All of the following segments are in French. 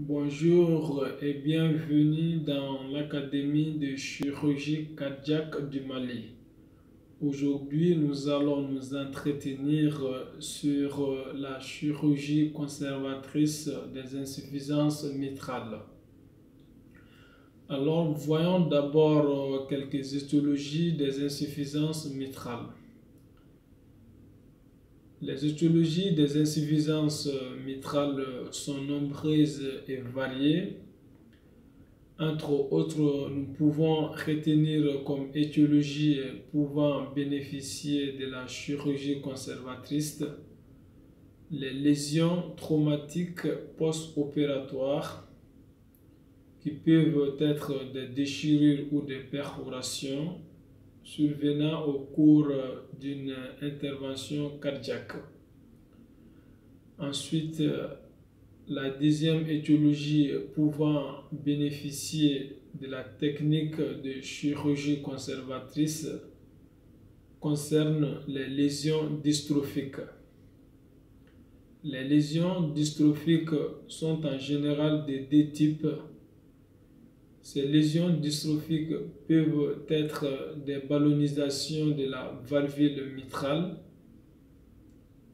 Bonjour et bienvenue dans l'Académie de chirurgie cardiaque du Mali. Aujourd'hui, nous allons nous entretenir sur la chirurgie conservatrice des insuffisances mitrales. Alors, voyons d'abord quelques étiologies des insuffisances mitrales. Les étiologies des insuffisances mitrales sont nombreuses et variées. Entre autres, nous pouvons retenir comme étiologie pouvant bénéficier de la chirurgie conservatrice les lésions traumatiques post-opératoires qui peuvent être des déchirures ou des perforations survenant au cours d'une intervention cardiaque. Ensuite, la deuxième étiologie pouvant bénéficier de la technique de chirurgie conservatrice concerne les lésions dystrophiques. Les lésions dystrophiques sont en général de deux types. Ces lésions dystrophiques peuvent être des ballonnisations de la valvule mitrale,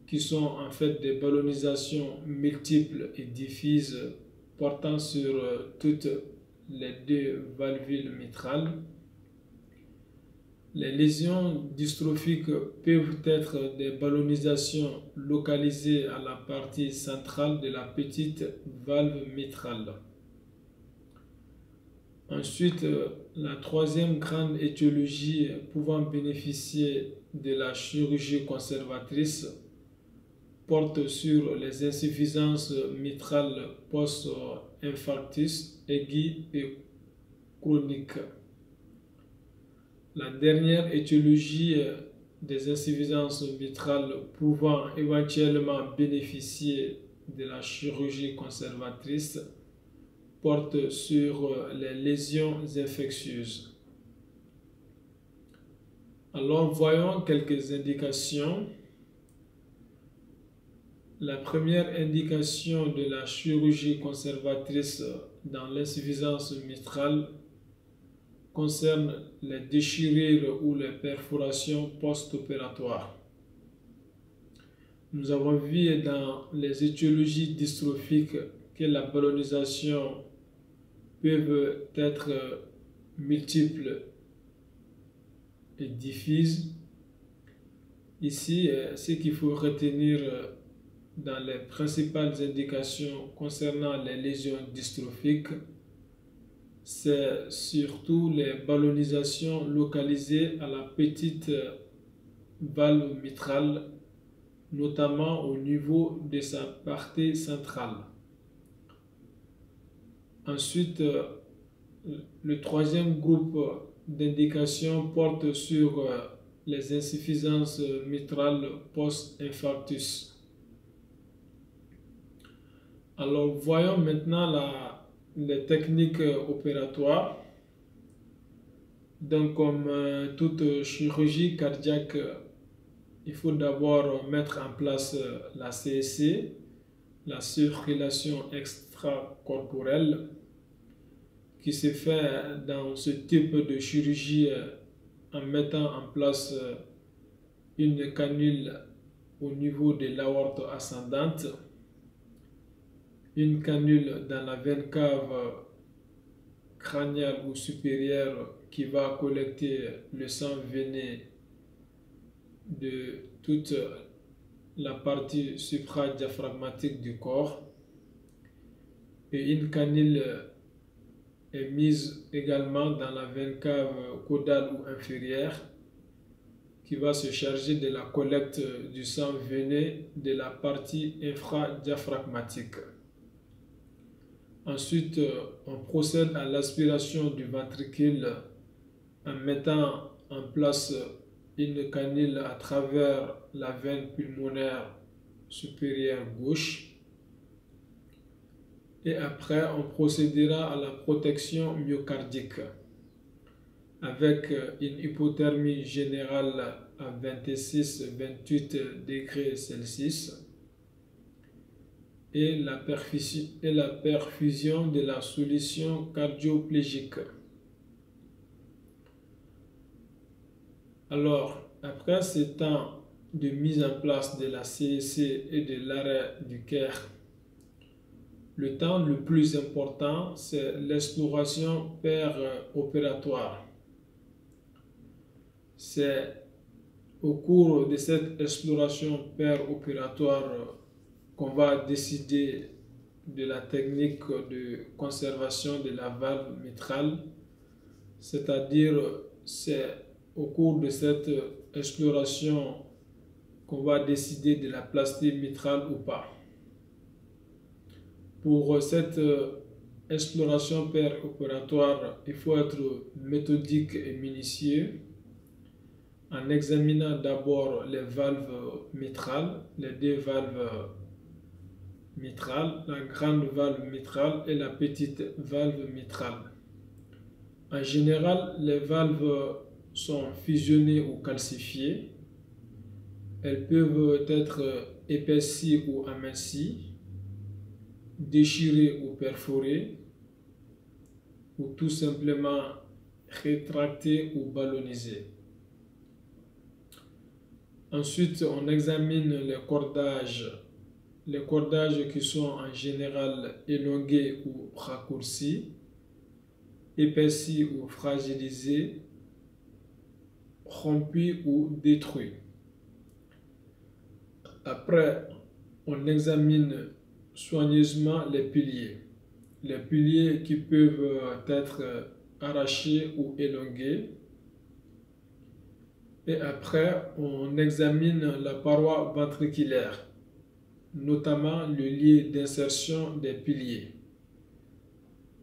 qui sont en fait des ballonnisations multiples et diffuses portant sur toutes les deux valvules mitrales. Les lésions dystrophiques peuvent être des ballonnisations localisées à la partie centrale de la petite valve mitrale. Ensuite, la troisième grande étiologie pouvant bénéficier de la chirurgie conservatrice porte sur les insuffisances mitrales post-infarctus aiguë et chronique. La dernière étiologie des insuffisances mitrales pouvant éventuellement bénéficier de la chirurgie conservatrice porte sur les lésions infectieuses. Alors voyons quelques indications. La première indication de la chirurgie conservatrice dans l'insuffisance mitrale concerne les déchirures ou les perforations post-opératoires. Nous avons vu dans les étiologies dystrophiques que la ballonnisation peut être multiple et diffuse. Ici, ce qu'il faut retenir dans les principales indications concernant les lésions dystrophiques, c'est surtout les ballonnisations localisées à la petite valve mitrale, notamment au niveau de sa partie centrale. Ensuite, le troisième groupe d'indications porte sur les insuffisances mitrales post-infarctus. Alors, voyons maintenant les techniques opératoires. Donc, comme toute chirurgie cardiaque, il faut d'abord mettre en place la CSC, la circulation extracorporelle, qui se fait dans ce type de chirurgie en mettant en place une canule au niveau de l'aorte ascendante, une canule dans la veine cave crânienne ou supérieure qui va collecter le sang veineux de toute la partie supradiaphragmatique du corps, et une canule est mise également dans la veine cave caudale ou inférieure qui va se charger de la collecte du sang veineux de la partie infradiaphragmatique. Ensuite, on procède à l'aspiration du ventricule en mettant en place une canule à travers la veine pulmonaire supérieure gauche. Et après, on procédera à la protection myocardique avec une hypothermie générale à 26-28 degrés Celsius et la perfusion de la solution cardioplégique. Alors, après ce temps de mise en place de la CEC et de l'arrêt du cœur, le temps le plus important, c'est l'exploration péropératoire. C'est au cours de cette exploration péropératoire qu'on va décider de la technique de conservation de la valve mitrale, c'est-à-dire c'est au cours de cette exploration qu'on va décider de la plastie mitrale ou pas. Pour cette exploration péropératoire, il faut être méthodique et minutieux en examinant d'abord les valves mitrales, les deux valves mitrales, la grande valve mitrale et la petite valve mitrale. En général, les valves sont fusionnées ou calcifiées. Elles peuvent être épaissie ou amincie, déchirée ou perforée, ou tout simplement rétractée ou ballonisée. Ensuite, on examine les cordages qui sont en général élongés ou raccourcis, épaissis ou fragilisés, rompus ou détruits. Après, on examine soigneusement les piliers qui peuvent être arrachés ou élongés. Et après, on examine la paroi ventriculaire, notamment le lieu d'insertion des piliers.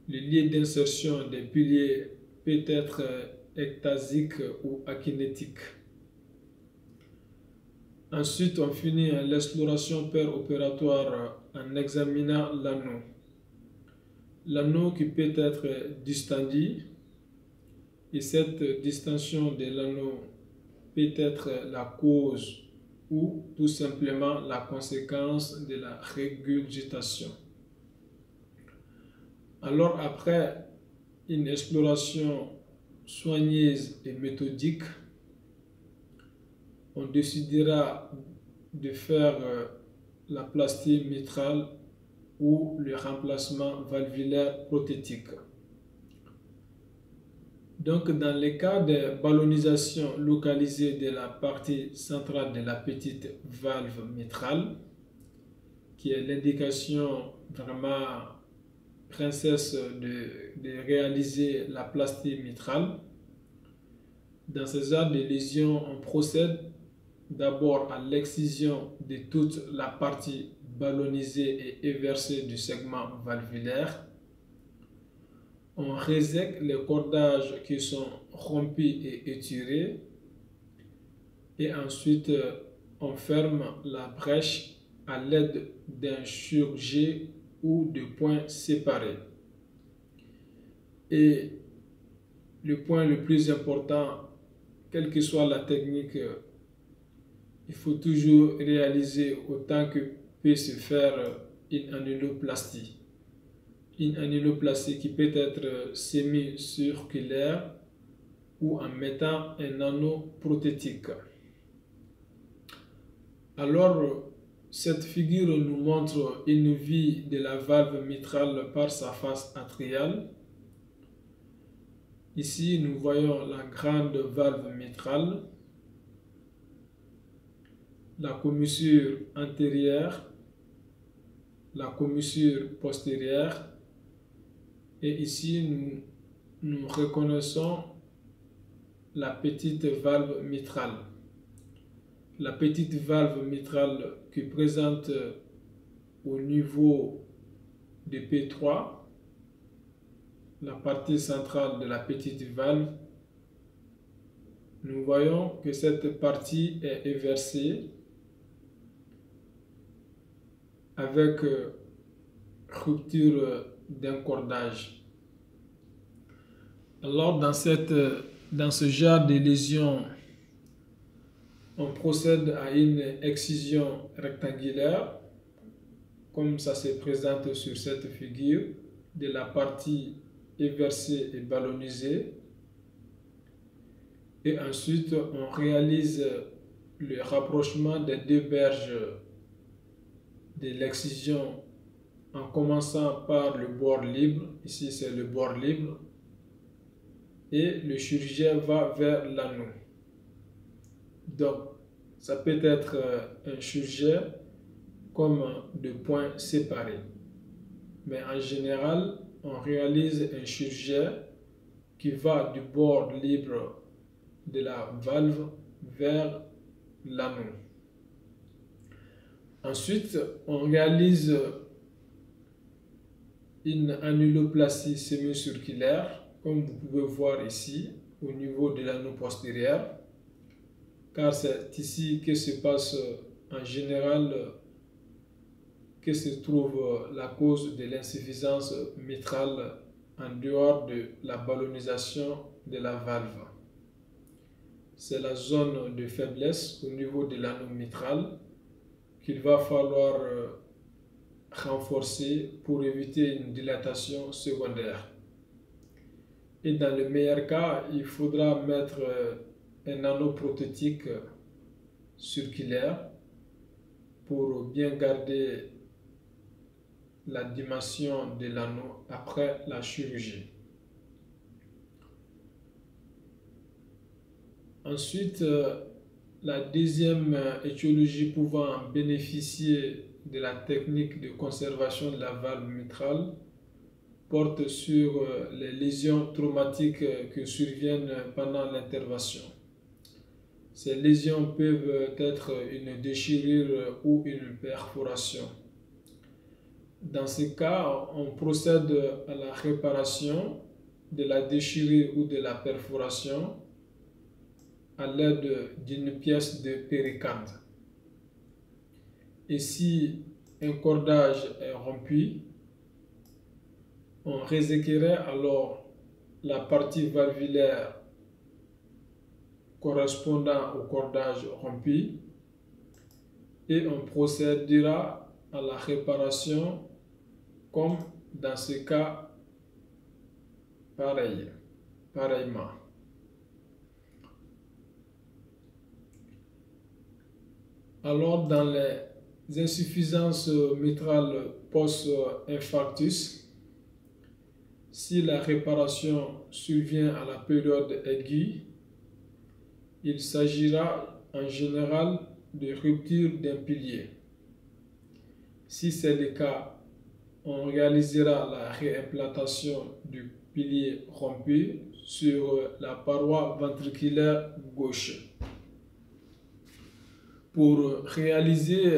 Le lieu d'insertion des piliers peut être ectasique ou akinétique. Ensuite, on finit l'exploration péropératoire en examinant l'anneau. L'anneau qui peut être distendu, et cette distension de l'anneau peut être la cause ou tout simplement la conséquence de la régurgitation. Alors après une exploration soigneuse et méthodique, on décidera de faire la plastie mitrale ou le remplacement valvulaire prothétique. Donc, dans le cas de ballonisation localisée de la partie centrale de la petite valve mitrale, qui est l'indication vraiment princesse de réaliser la plastie mitrale, dans ce genre de lésion, on procède d'abord à l'excision de toute la partie ballonisée et éversée du segment valvulaire. On résèque les cordages qui sont rompus et étirés et ensuite on ferme la brèche à l'aide d'un surjet ou de points séparés. Et le point le plus important, quelle que soit la technique, il faut toujours réaliser autant que peut se faire une annuloplastie. Une annuloplastie qui peut être semi-circulaire ou en mettant un anneau prothétique. Alors, cette figure nous montre une vue de la valve mitrale par sa face atriale. Ici, nous voyons la grande valve mitrale, la commissure antérieure, la commissure postérieure, et ici nous reconnaissons la petite valve mitrale. La petite valve mitrale qui présente au niveau de P3, la partie centrale de la petite valve, nous voyons que cette partie est éversée avec rupture d'un cordage. Alors dans ce genre de lésion, on procède à une excision rectangulaire comme ça se présente sur cette figure, de la partie éversée et ballonisée. Et ensuite, on réalise le rapprochement des deux berges de l'excision en commençant par le bord libre. Ici, c'est le bord libre. Et le chirurgien va vers l'anneau. Donc, ça peut être un chirurgien comme deux points séparés. Mais en général, on réalise un chirurgien qui va du bord libre de la valve vers l'anneau. Ensuite, on réalise une annuloplastie semi-circulaire, comme vous pouvez voir ici, au niveau de l'anneau postérieur, car c'est ici que se passe en général, que se trouve la cause de l'insuffisance mitrale en dehors de la ballonisation de la valve. C'est la zone de faiblesse au niveau de l'anneau mitral qu'il va falloir renforcer pour éviter une dilatation secondaire. Et dans le meilleur cas, il faudra mettre un anneau prothétique circulaire pour bien garder la dimension de l'anneau après la chirurgie. Ensuite, la deuxième étiologie pouvant bénéficier de la technique de conservation de la valve mitrale porte sur les lésions traumatiques qui surviennent pendant l'intervention. Ces lésions peuvent être une déchirure ou une perforation. Dans ce cas, on procède à la réparation de la déchirure ou de la perforation à l'aide d'une pièce de péricarde. Et si un cordage est rompu, on réséquerait alors la partie valvulaire correspondant au cordage rompu et on procédera à la réparation comme dans ce cas pareillement. Alors, dans les insuffisances mitrales post-infarctus, si la réparation survient à la période aiguë, il s'agira en général de rupture d'un pilier. Si c'est le cas, on réalisera la réimplantation du pilier rompu sur la paroi ventriculaire gauche. Pour réaliser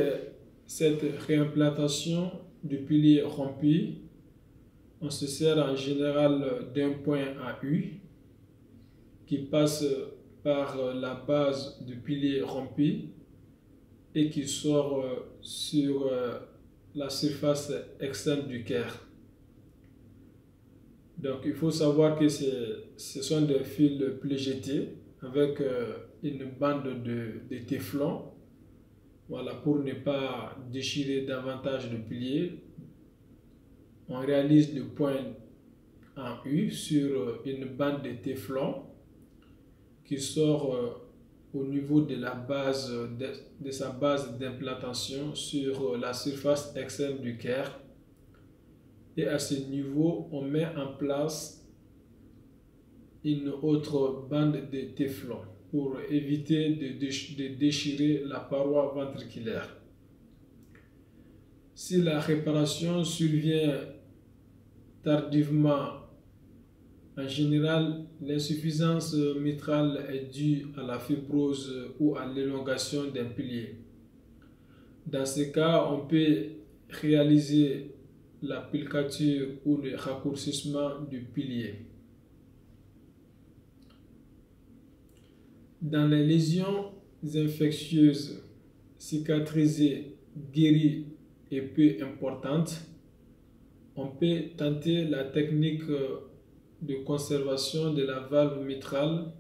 cette réimplantation du pilier rompu, on se sert en général d'un point AU qui passe par la base du pilier rompu et qui sort sur la surface externe du cœur. Donc il faut savoir que ce sont des fils plégités avec une bande de téflon. Voilà, pour ne pas déchirer davantage le pilier, on réalise le point en U sur une bande de téflon qui sort au niveau de la base de sa base d'implantation sur la surface externe du cœur. Et à ce niveau, on met en place une autre bande de téflon pour éviter de déchirer la paroi ventriculaire. Si la réparation survient tardivement, en général, l'insuffisance mitrale est due à la fibrose ou à l'élongation d'un pilier. Dans ce cas, on peut réaliser la piqûre ou le raccourcissement du pilier. Dans les lésions infectieuses cicatrisées, guéries et peu importantes, on peut tenter la technique de conservation de la valve mitrale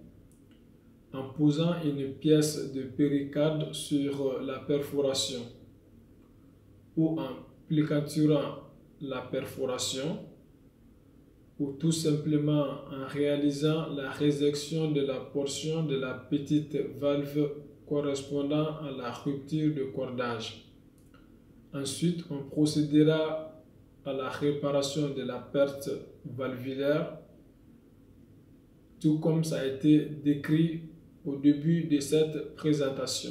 en posant une pièce de péricarde sur la perforation ou en plicaturant la perforation ou tout simplement en réalisant la résection de la portion de la petite valve correspondant à la rupture de cordage. Ensuite, on procédera à la réparation de la perte valvulaire, tout comme ça a été décrit au début de cette présentation.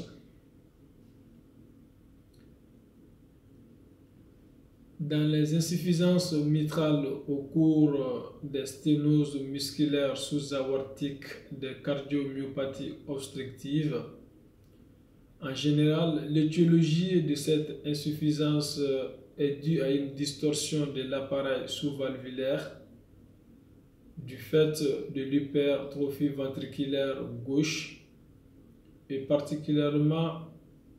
Dans les insuffisances mitrales au cours des sténoses musculaires sous-aortiques, des cardiomyopathies obstructives, en général, l'étiologie de cette insuffisance est due à une distorsion de l'appareil sous-valvulaire du fait de l'hypertrophie ventriculaire gauche, et particulièrement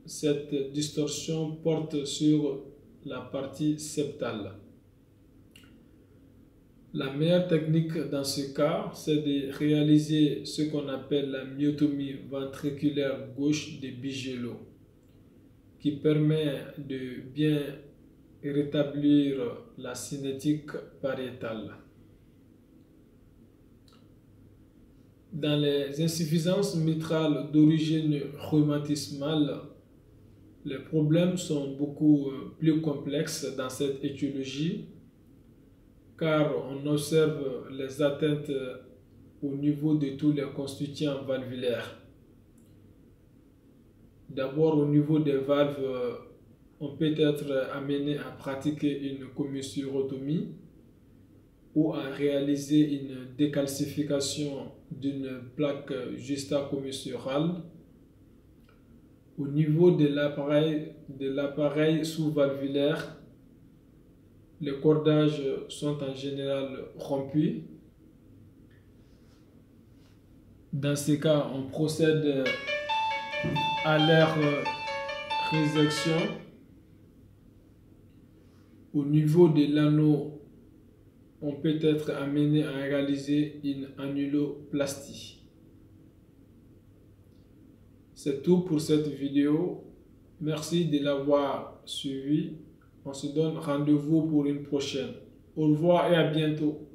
cette distorsion porte sur la partie septale. La meilleure technique dans ce cas, c'est de réaliser ce qu'on appelle la myotomie ventriculaire gauche de Bigelow, qui permet de bien rétablir la cinétique pariétale. Dans les insuffisances mitrales d'origine rhumatismale, les problèmes sont beaucoup plus complexes dans cette étiologie, car on observe les atteintes au niveau de tous les constituants valvulaires. D'abord, au niveau des valves, on peut être amené à pratiquer une commissurotomie ou à réaliser une décalcification d'une plaque juxtacommissurale. Au niveau de l'appareil sous-valvulaire, les cordages sont en général rompus. Dans ce cas, on procède à leur résection. Au niveau de l'anneau, on peut être amené à réaliser une annuloplastie. C'est tout pour cette vidéo. Merci de l'avoir suivi. On se donne rendez-vous pour une prochaine. Au revoir et à bientôt.